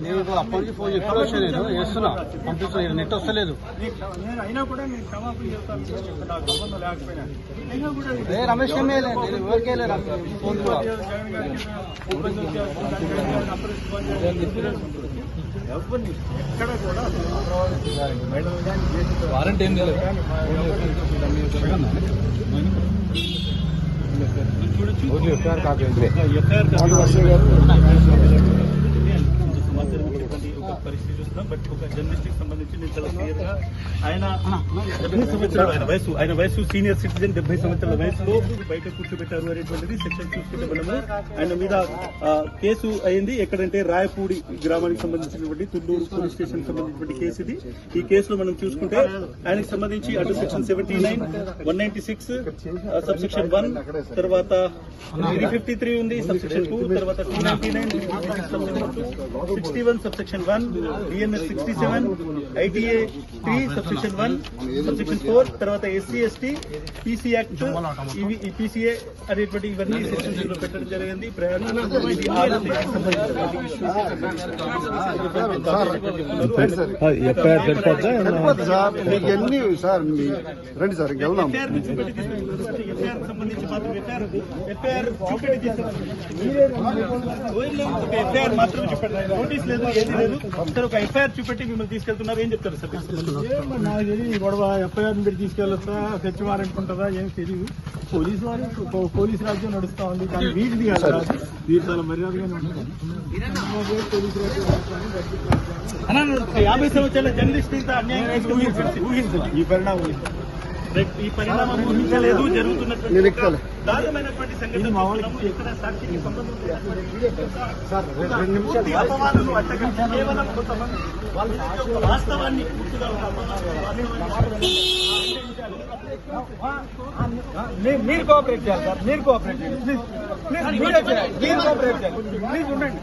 నేను అప్పటి నుంచి ఫోన్ ఎప్పుడు వచ్చా నేను వేస్తున్నా పంపిస్తున్నా నెట్ వస్తలేదు. రమేష్ నేను ఎవరికే ఫోన్ కూడా వారంటీ ఏం లేదు. పరిస్థితి చూస్తున్నాం. బట్ ఒక జర్నలిస్ట్ కి సంబంధించి నేను చాలా క్లియర్ గా ఆయన వయసు సీనియర్ సిటిజన్ 70 సంవత్సరాల వయసులో బయట కూర్చోబెట్టారు అనేటువంటిది సెక్షన్ చూసుకుంటే మనము ఆయన మీద కేసు అయింది. ఎక్కడంటే రాయపూడి గ్రామానికి సంబంధించినటువంటి తుళ్ళూరు పోలీస్ స్టేషన్ సంబంధించినటువంటి కేసు ఇది. ఈ కేసులో మనం చూసుకుంటే ఆయనకు సంబంధించి అటు సెక్షన్ 79, 196 సబ్సెక్షన్ 1, తర్వాత 353 ఉంది సబ్సెక్షన్ 2, తర్వాత 299 61 subsection 1, BNS 67, ITA 3 subsection 1, subsection 4, తర్వాత SC ST PC యాక్ట్ ఈ PCA అనేటువంటి ఇవన్నీ సెక్షన్స్ లో పెట్టడం జరిగింది. సంబంధించి మాత్రం ఎఫ్ఐఆర్ మాత్రమే చెప్పండి. నోటీస్ లేదు, ఏది లేదు. సార్ ఒక ఎఫ్ఐఆర్ చూపెట్టి మిమ్మల్ని తీసుకెళ్తున్నారు, ఏం చెప్తారు సార్? నాకు తెలియదు గొడవ. ఎఫ్ఐఆర్ మీరు తీసుకెళ్ళొస్తా తెచ్చివారనుకుంటుందా ఏం తెలియదు. పోలీసు రాజ్యం నడుస్తా ఉంది, కానీ వీటిది కాదు. వీరు చాలా మర్యాదగానే ఉంటుంది. పోలీసు రాజ్యం 50 సంవత్సరాల జర్నలిస్ట్ ఇంత అన్యాయం ఊహించాలి. ఈ పరిణామం ఊహించలేదు. జరుగుతున్నటువంటి దారుణమైనటువంటి సంఘటన ఇక్కడ సాక్షికి సంబంధం అపవాదులు అట్టగట్టి కేవలం కొంతమంది వాస్తవాన్ని పూర్తిగా మీరు కోఆపరేట్ చేయాలి సార్. మీరు కోఆపరేట్ చేయాలి ప్లీజ్. మీరు కోఆపరేట్ చేయాలి ప్లీజ్. ఉండండి.